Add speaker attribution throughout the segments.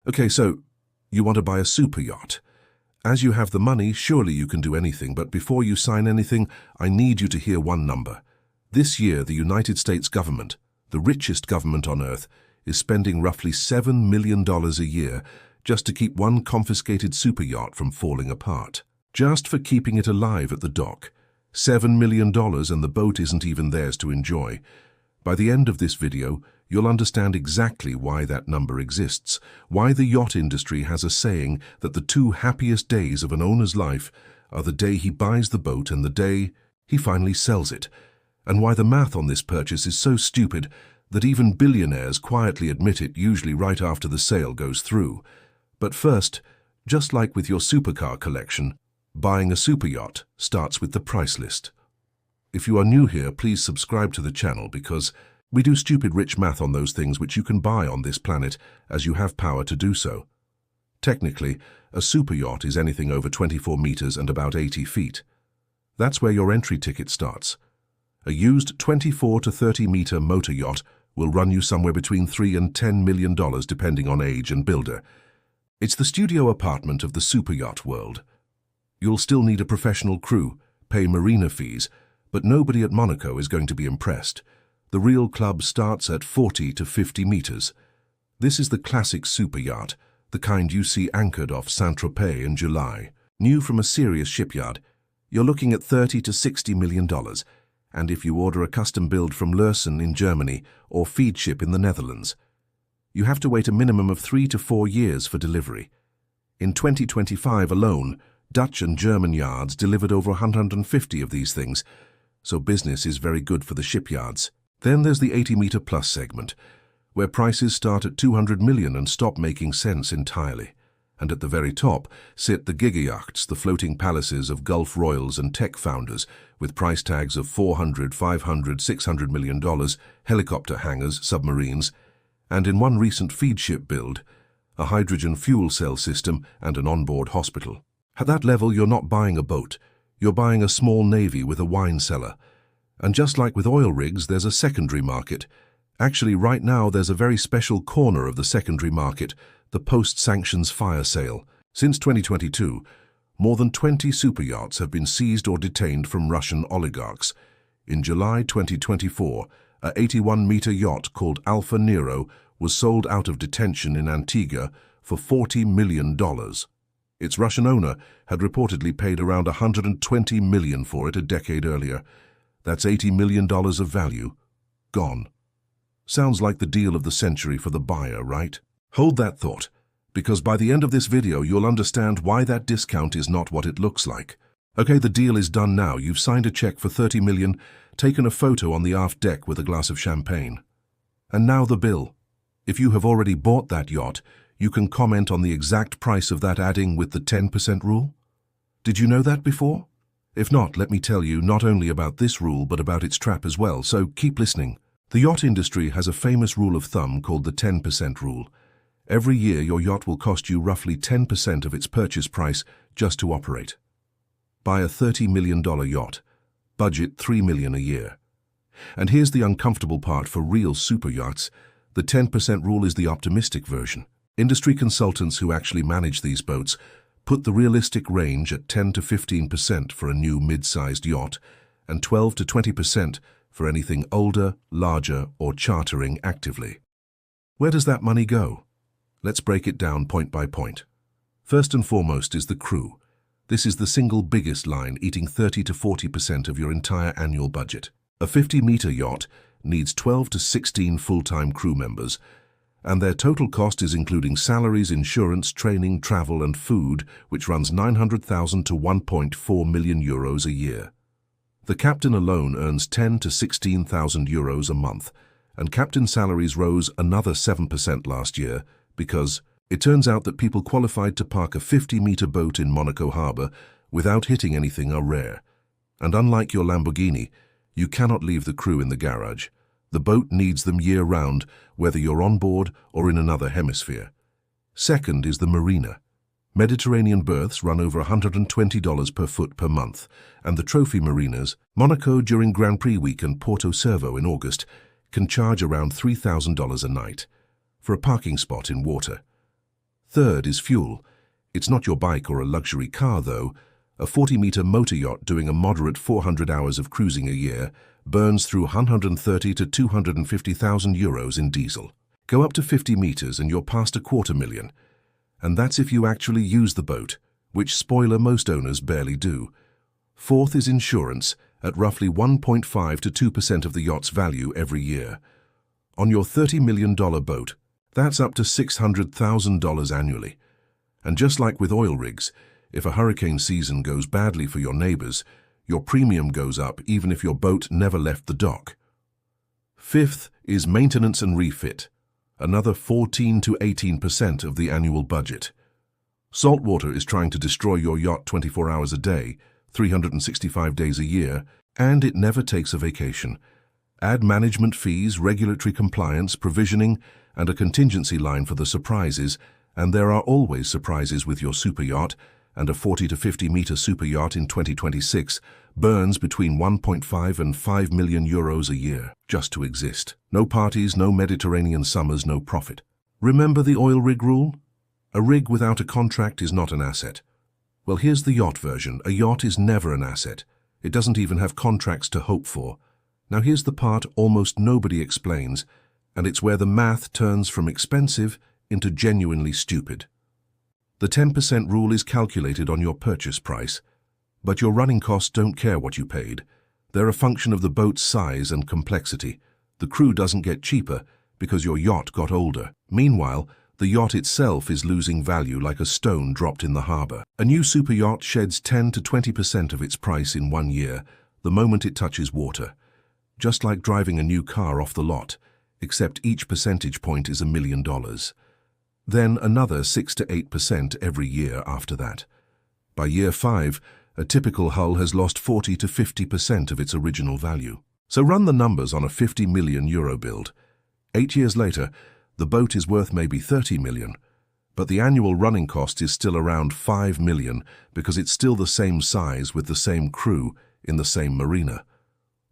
Speaker 1: Okay, so you want to buy a super yacht. As you have the money, surely you can do anything, but before you sign anything, I need you to hear one number. This year, the United States government, the richest government on earth, is spending roughly $7 million a year just to keep one confiscated super yacht from falling apart. Just for keeping it alive at the dock. $7 million and the boat isn't even theirs to enjoy. By the end of this video, you'll understand exactly why that number exists, why the yacht industry has a saying that the two happiest days of an owner's life are the day he buys the boat and the day he finally sells it, and why the math on this purchase is so stupid that even billionaires quietly admit it usually right after the sale goes through. But first, just like with your supercar collection, buying a super yacht starts with the price list. If you are new here, please subscribe to the channel because we do stupid rich math on those things which you can buy on this planet as you have power to do so. Technically, a super yacht is anything over 24 meters and about 80 feet. That's where your entry ticket starts. A used 24 to 30 meter motor yacht will run you somewhere between $3 and $10 million depending on age and builder. It's the studio apartment of the super yacht world. You'll still need a professional crew, pay marina fees, but nobody at Monaco is going to be impressed. The real club starts at 40 to 50 meters. This is the classic super yacht, the kind you see anchored off Saint-Tropez in July. New from a serious shipyard, you're looking at $30 to $60 million. And if you order a custom build from Lursen in Germany or Feed Ship in the Netherlands, you have to wait a minimum of 3 to 4 years for delivery. In 2025 alone, Dutch and German yards delivered over 150 of these things, so business is very good for the shipyards. Then there's the 80-meter plus segment, where prices start at $200 million and stop making sense entirely. And at the very top sit the giga yachts, the floating palaces of Gulf royals and tech founders, with price tags of $400, $500, $600 million, helicopter hangars, submarines, and in one recent feed ship build, a hydrogen fuel cell system and an onboard hospital. At that level, you're not buying a boat, you're buying a small navy with a wine cellar. And just like with oil rigs, there's a secondary market. Actually, right now, there's a very special corner of the secondary market, the post-sanctions fire sale. Since 2022, more than 20 super yachts have been seized or detained from Russian oligarchs. In July 2024, a 81-meter yacht called Alpha Nero was sold out of detention in Antigua for $40 million. Its Russian owner had reportedly paid around $120 million for it a decade earlier. That's $80 million of value. Gone. Sounds like the deal of the century for the buyer, right? Hold that thought, because by the end of this video you'll understand why that discount is not what it looks like. Okay, the deal is done now. You've signed a check for $30 million, taken a photo on the aft deck with a glass of champagne. And now the bill. If you have already bought that yacht, you can comment on the exact price of that, adding with the 10% rule. Did you know that before? If not, let me tell you not only about this rule but about its trap as well, so keep listening. The yacht industry has a famous rule of thumb called the 10% rule. Every year your yacht will cost you roughly 10% of its purchase price just to operate. Buy a $30 million yacht. Budget $3 million a year. And here's the uncomfortable part for real super yachts. The 10% rule is the optimistic version. Industry consultants who actually manage these boats put the realistic range at 10 to 15% for a new mid-sized yacht and 12 to 20% for anything older, larger, or chartering actively. Where does that money go? Let's break it down point by point. First and foremost is the crew. This is the single biggest line, eating 30 to 40% of your entire annual budget. A 50-meter yacht needs 12 to 16 full-time crew members, and their total cost is including salaries, insurance, training, travel, and food, which runs 900,000 to 1.4 million euros a year. The captain alone earns 10 to 16,000 euros a month, and captain salaries rose another 7% last year because it turns out that people qualified to park a 50-meter boat in Monaco Harbour without hitting anything are rare. And unlike your Lamborghini, you cannot leave the crew in the garage. The boat needs them year-round, whether you're on board or in another hemisphere. Second is the marina. Mediterranean berths run over $120 per foot per month, and the trophy marinas, Monaco during Grand Prix week and Porto Cervo in August, can charge around $3,000 a night for a parking spot in water. Third is fuel. It's not your bike or a luxury car, though. A 40-meter motor yacht doing a moderate 400 hours of cruising a year burns through 130 to 250,000 euros in diesel. Go up to 50 meters and you're past $250,000. And that's if you actually use the boat, which, spoiler, most owners barely do. Fourth is insurance, at roughly 1.5 to 2% of the yacht's value every year. On your $30 million boat, that's up to $600,000 annually. And just like with oil rigs, if a hurricane season goes badly for your neighbors, your premium goes up even if your boat never left the dock. Fifth is maintenance and refit, another 14 to 18% of the annual budget. Saltwater is trying to destroy your yacht 24 hours a day, 365 days a year, and it never takes a vacation. Add management fees, regulatory compliance, provisioning, and a contingency line for the surprises, and there are always surprises with your super yacht, and a 40 to 50 meter super yacht in 2026 burns between 1.5 and 5 million euros a year just to exist. No parties, no Mediterranean summers, no profit. Remember the oil rig rule? A rig without a contract is not an asset. Well, here's the yacht version. A yacht is never an asset. It doesn't even have contracts to hope for. Now here's the part almost nobody explains, and it's where the math turns from expensive into genuinely stupid. The 10% rule is calculated on your purchase price, but your running costs don't care what you paid. They're a function of the boat's size and complexity. The crew doesn't get cheaper because your yacht got older. Meanwhile, the yacht itself is losing value like a stone dropped in the harbor. A new super yacht sheds 10 to 20% of its price in 1 year, the moment it touches water. Just like driving a new car off the lot, except each percentage point is $1 million. Then another 6 to 8% every year after that. By year 5, a typical hull has lost 40 to 50% of its original value. So run the numbers on a €50 million build. 8 years later, the boat is worth maybe 30 million, but the annual running cost is still around 5 million because it's still the same size with the same crew in the same marina.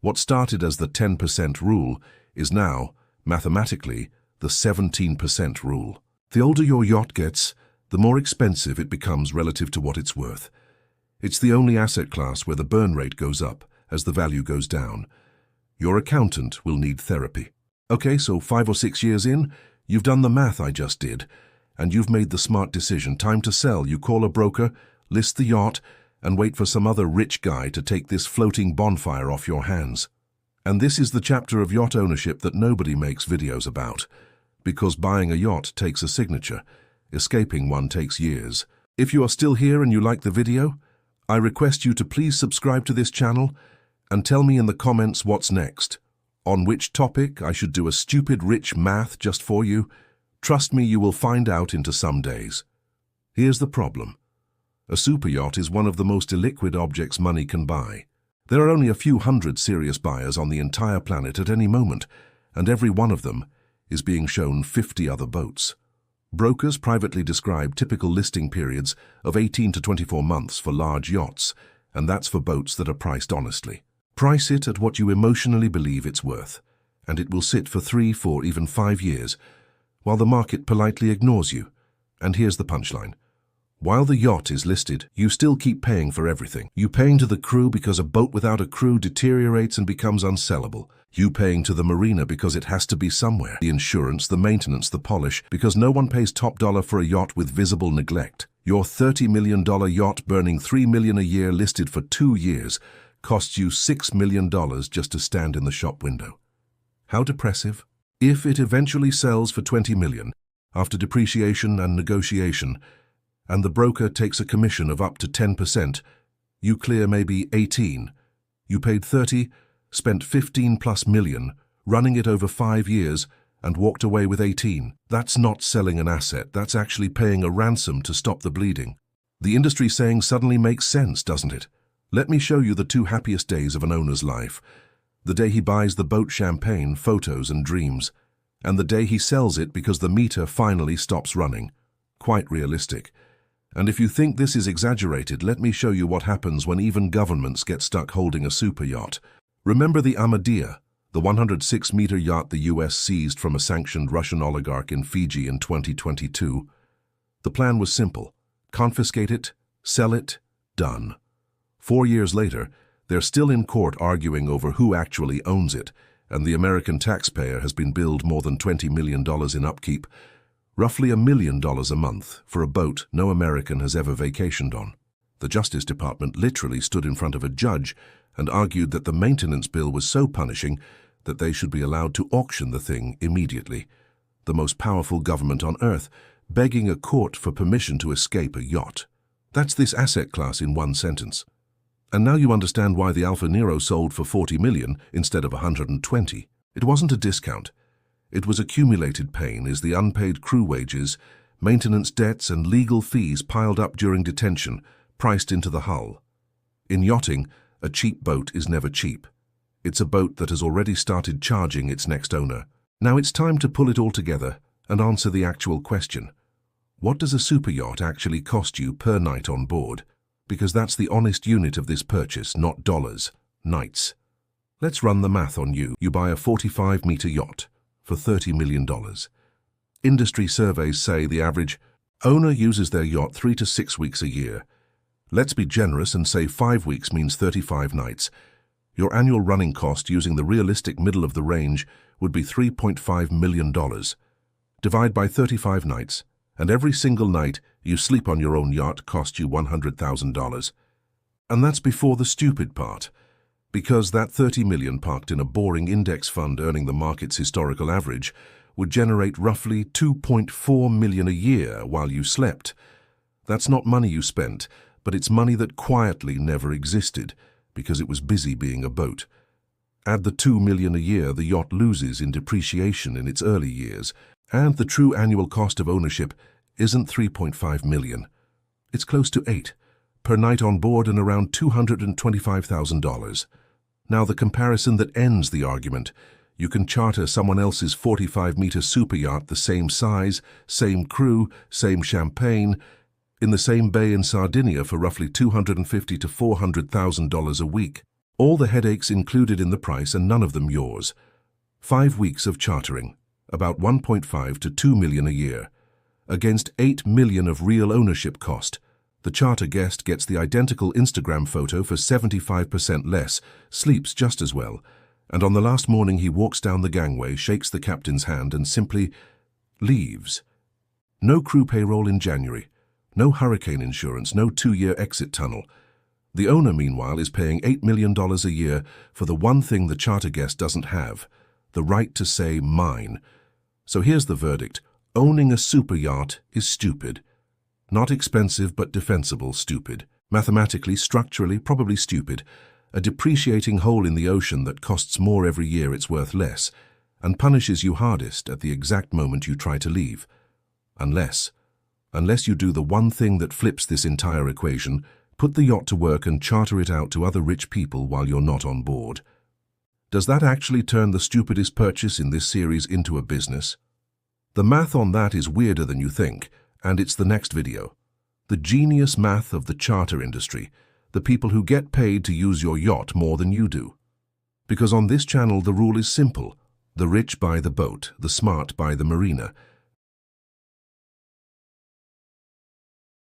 Speaker 1: What started as the 10% rule is now, mathematically, the 17% rule. The older your yacht gets, the more expensive it becomes relative to what it's worth. It's the only asset class where the burn rate goes up as the value goes down. Your accountant will need therapy. Okay, so 5 or 6 years in, you've done the math I just did, and you've made the smart decision. Time to sell. You call a broker, list the yacht, and wait for some other rich guy to take this floating bonfire off your hands. And this is the chapter of yacht ownership that nobody makes videos about, because buying a yacht takes a signature. Escaping one takes years. If you are still here and you like the video, I request you to please subscribe to this channel and tell me in the comments what's next. On which topic I should do a stupid rich math just for you. Trust me, you will find out into some days. Here's the problem. A super yacht is one of the most illiquid objects money can buy. There are only a few hundred serious buyers on the entire planet at any moment, and every one of them is being shown 50 other boats. Brokers privately describe typical listing periods of 18 to 24 months for large yachts, and that's for boats that are priced honestly. Price it at what you emotionally believe it's worth, and it will sit for 3, 4, even 5 years, while the market politely ignores you. And here's the punchline. While the yacht is listed, you still keep paying for everything. You paying to the crew because a boat without a crew deteriorates and becomes unsellable. You paying to the marina because it has to be somewhere. The insurance, the maintenance, the polish, because no one pays top dollar for a yacht with visible neglect. Your $30 million yacht burning $3 million a year listed for 2 years costs you $6 million just to stand in the shop window. How depressive? If it eventually sells for $20 million, after depreciation and negotiation, and the broker takes a commission of up to 10%, you clear maybe 18. You paid 30, spent 15 plus million, running it over 5 years, and walked away with 18. That's not selling an asset, that's actually paying a ransom to stop the bleeding. The industry saying suddenly makes sense, doesn't it? Let me show you the 2 happiest days of an owner's life. The day he buys the boat champagne, photos and dreams, and the day he sells it because the meter finally stops running. Quite realistic. And if you think this is exaggerated, let me show you what happens when even governments get stuck holding a super yacht. Remember the Amadea, the 106-meter yacht the US seized from a sanctioned Russian oligarch in Fiji in 2022? The plan was simple. Confiscate it, sell it, done. 4 years later, they're still in court arguing over who actually owns it, and the American taxpayer has been billed more than $20 million in upkeep, roughly $1 million a month for a boat no American has ever vacationed on. The Justice Department literally stood in front of a judge and argued that the maintenance bill was so punishing that they should be allowed to auction the thing immediately. The most powerful government on earth, begging a court for permission to escape a yacht. That's this asset class in one sentence. And now you understand why the Alfa Nero sold for 40 million instead of 120. It wasn't a discount. It was accumulated pain as the unpaid crew wages, maintenance debts and legal fees piled up during detention, priced into the hull. In yachting, a cheap boat is never cheap. It's a boat that has already started charging its next owner. Now it's time to pull it all together and answer the actual question. What does a super yacht actually cost you per night on board? Because that's the honest unit of this purchase, not dollars, nights. Let's run the math on you. You buy a 45-meter yacht for $30 million. Industry surveys say the average owner uses their yacht 3 to 6 weeks a year. Let's be generous and say 5 weeks means 35 nights. Your annual running cost using the realistic middle of the range would be $3.5 million. Divide by 35 nights, and every single night you sleep on your own yacht cost you $100,000. And that's before the stupid part, because that 30 million parked in a boring index fund earning the market's historical average would generate roughly 2.4 million a year while you slept. That's not money you spent, but it's money that quietly never existed because it was busy being a boat. Add the 2 million a year the yacht loses in depreciation in its early years, and the true annual cost of ownership isn't 3.5 million. It's close to 8, per night on board and around $225,000. Now the comparison that ends the argument. You can charter someone else's 45-meter super yacht the same size, same crew, same champagne, in the same bay in Sardinia for roughly $250,000 to $400,000 a week. All the headaches included in the price and none of them yours. 5 weeks of chartering, about 1.5 to 2 million a year, against 8 million of real ownership cost. The charter guest gets the identical Instagram photo for 75% less, sleeps just as well, and on the last morning he walks down the gangway, shakes the captain's hand and simply leaves. No crew payroll in January, no hurricane insurance, no 2-year exit tunnel. The owner, meanwhile, is paying $8 million a year for the one thing the charter guest doesn't have, the right to say mine. So here's the verdict. Owning a super yacht is stupid. Not expensive but defensible stupid. Mathematically, structurally, probably stupid. A depreciating hole in the ocean that costs more every year it's worth less, and punishes you hardest at the exact moment you try to leave. Unless you do the one thing that flips this entire equation, put the yacht to work and charter it out to other rich people while you're not on board. Does that actually turn the stupidest purchase in this series into a business? The math on that is weirder than you think, and it's the next video. The genius math of the charter industry, the people who get paid to use your yacht more than you do. Because on this channel the rule is simple. The rich buy the boat, the smart buy the marina,